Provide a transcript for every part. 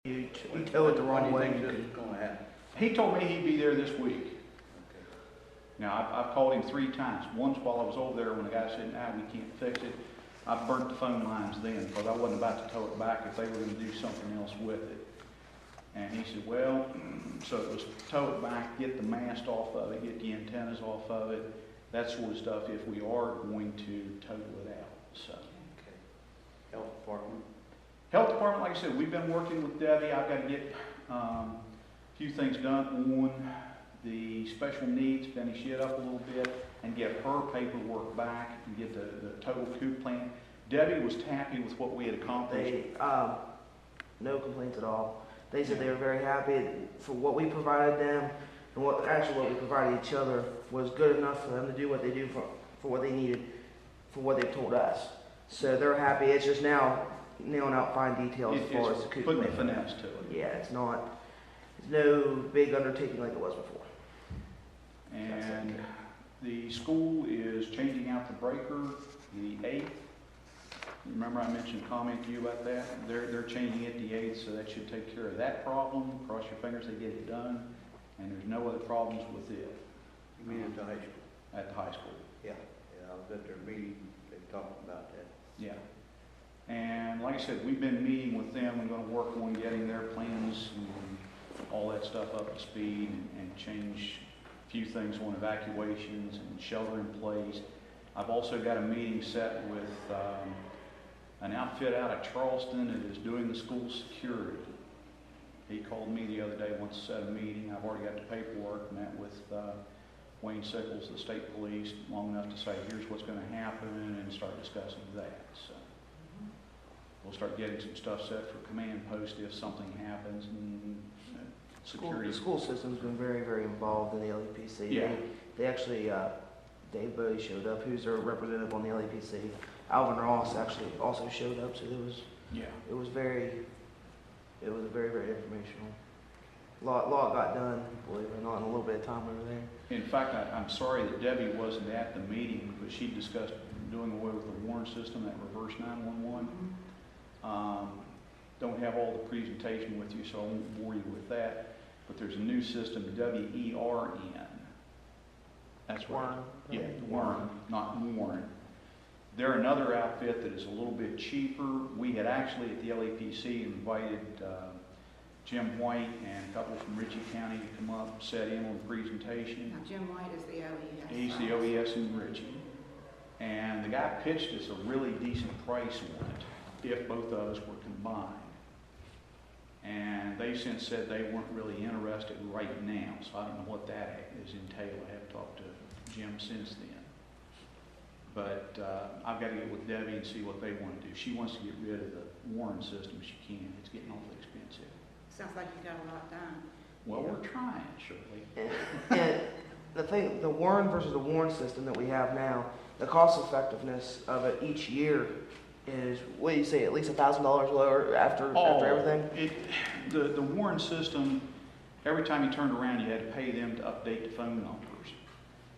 You tow it the wrong way. When do you think this is going to happen? He told me he'd be there this week. Okay. Now, I've called him 3 times. Once while I was over there when the guy said, "Nah, we can't fix it." I burnt the phone lines then because I wasn't about to tow it back if they were going to do something else with it. And he said, well, so it was tow it back, get the mast off of it, get the antennas off of it, that sort of stuff if we are going to total it out. So, Okay. Health department? Health department, like I said, we've been working with Debbie. I've got to get a few things done on the special needs, finish it up a little bit, and get her paperwork back and get the total coop plan. Debbie was happy with what we had accomplished. No complaints at all. They said they were very happy for what we provided them, and what we provided each other was good enough for them to do what they do for what they needed, for what they told us. So they're happy. It's just now nailing out fine details as far as the coop putting the plan. finesse to it. Yeah, it's no big undertaking like it was before. And the school is changing out the breaker the 8th. Remember I mentioned a comment to you about that? They're changing it the 8th, so that should take care of that problem. Cross your fingers they get it done, and there's no other problems with it. You mean at the high school? At the high school. Yeah. Yeah, I was at their meeting, they talked about that. Yeah. And like I said, we've been meeting with them. We're going to work on getting their plans and all that stuff up to speed and change a few things on evacuations and shelter in place. I've also got a meeting set with an outfit out of Charleston that is doing the school security. He called me the other day, wants to set a meeting. I've already got the paperwork, met with Wayne Sickles, the state police, long enough to say, here's what's going to happen, and start discussing that. So we'll start getting some stuff set for command post if something happens. And security. The school system's been very, very involved in the LEPC. Yeah. They actually, Dave Bodie showed up, who's their representative on the LEPC. Alvin Ross actually also showed up, so it was very, very informational. A lot got done, believe it or not, in a little bit of time over there. In fact, I'm sorry that Debbie wasn't at the meeting because she discussed doing away with the warrant system, that reverse 911. Don't have all the presentation with you, so I won't bore you with that. But there's a new system, WERN. That's right. Warren. Yeah, Warren, not Warren. They're another outfit that is a little bit cheaper. We had actually at the LAPC invited Jim White and a couple from Ritchie County to come up, set in on the presentation. Now, Jim White is the OES. He's the OES in Ritchie. And the guy pitched us a really decent price on it if both of us were combined. And they since said they weren't really interested right now, so I don't know what that is entail. I haven't talked to Jim since then. But I've got to get with Debbie and see what they want to do. She wants to get rid of the Warren system if she can. It's getting awfully expensive. Sounds like you got a lot done. Well, we're trying, Shirley. And the thing, the Warren versus the Warren system that we have now, the cost effectiveness of it each year is, what do you say, at least $1,000 lower after everything? The Warren system, every time you turned around, you had to pay them to update the phone numbers.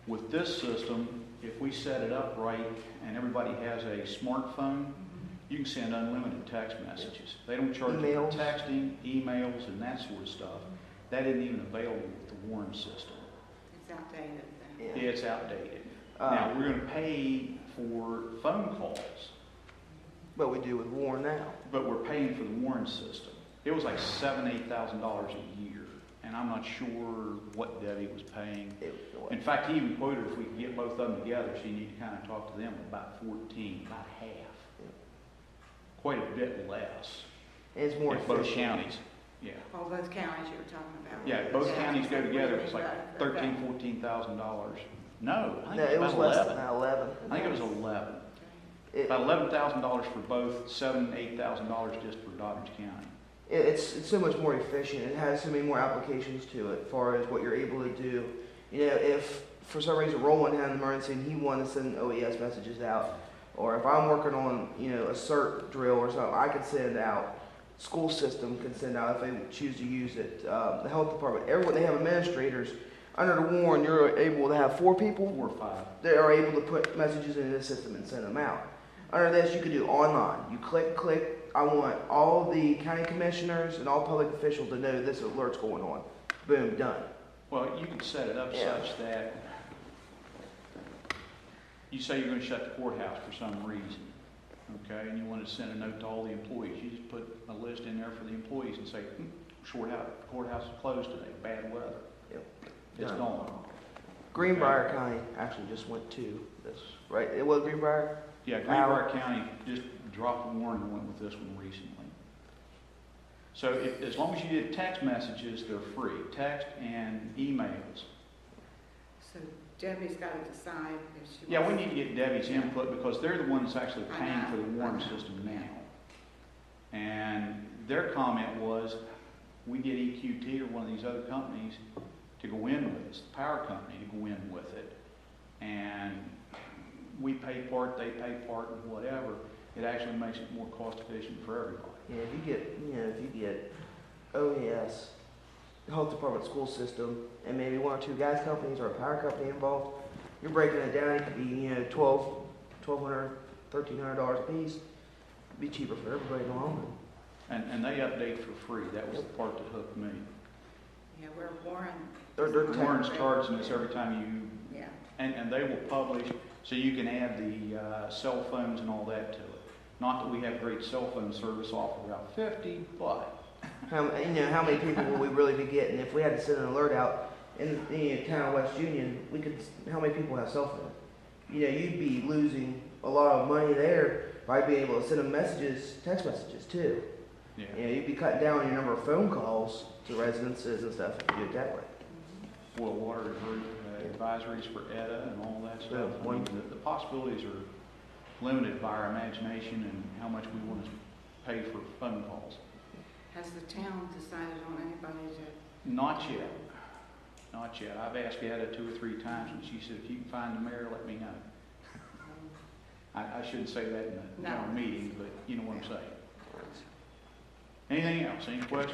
With this system, if we set it up right and everybody has a smartphone, you can send unlimited text messages. They don't charge you for texting, emails, and that sort of stuff. That isn't even available with the Warren system. It's outdated then. Yeah. It's outdated. Now, we're going to pay for phone calls. But we do with Warren now. But we're paying for the Warren system. It was like $7,000, $8,000 a year, and I'm not sure what Debbie was paying. In fact, he even quoted if we could get both of them together, so you need to kind of talk to them about 14, about half. Yeah. Quite a bit less. It's more if both efficient. counties. Yeah. All those counties you were talking about. Yeah, both counties go together, it's like $13,000, $14,000. No, I think No, it it was was less about than 11. that, 11. I think it was 11. It- About $11,000 for both, $7,000, $8,000 just for Doddridge County. It's so much more efficient. It has so many more applications to it as far as what you're able to do. You know, if for some reason Roland had an emergency and he wanted to send OES messages out, or if I'm working on, a CERT drill or something, I could send out. School system can send out if they choose to use it. The health department, everyone, they have administrators. Under the Warren, you're able to have 4 people. 4 or 5. They are able to put messages into the system and send them out. Under this, you can do online. You click, I want all the county commissioners and all public officials to know this alert's going on. Boom, done. Well, you can set it up Yeah. such that you say you're gonna shut the courthouse for some reason, okay, and you want to send a note to all the employees. You just put a list in there for the employees and say, courthouse is closed today, bad weather. Yep. It's Done. gone. Greenbrier County actually just went to this, right? It was Greenbrier? Yeah, Greenbrier County just dropped a warning and went with this one recently. So as long as you did text messages, they're free, text and emails. So Debbie's got to decide if she. Yeah, we wants- need to get Debbie's input because they're the ones actually I paying know, for the warning I know. system now. And their comment was, we get EQT or one of these other companies to go in with it, the power company to go in with it. And we pay part, they pay part, and whatever. It actually makes it more cost efficient for everybody. Yeah, if you get OES, health department, school system, and maybe one or two gas companies or a power company involved, you're breaking it down, it could be, $1,200, $1,300 a piece. It'd be cheaper for everybody in the long run. And they update for free. That was the part that hooked me. Yeah, we're Warren. They're Warren's charging us every time you, Yeah, and they will publish, so you can add the cell phones and all that to it. Not that we have great cell phone service off of Route 50, but How many people will we really be getting? If we had to send an alert out in the town of West Union, how many people have cell phones? You'd be losing a lot of money there by being able to send them messages, text messages too. yeah. You'd be cutting down on your number of phone calls to residences and stuff if you do it that way. Well, water advisories for ETA and all that stuff. I mean, the possibilities are limited by our imagination and how much we want to pay for phone calls. has the town decided on anybody to? Not yet. Not yet. I've asked ETA 2 or 3 times, and she said, if you can find the mayor, let me know. I shouldn't say that in a No. meeting, but you know what I'm saying. Anything else? Any questions?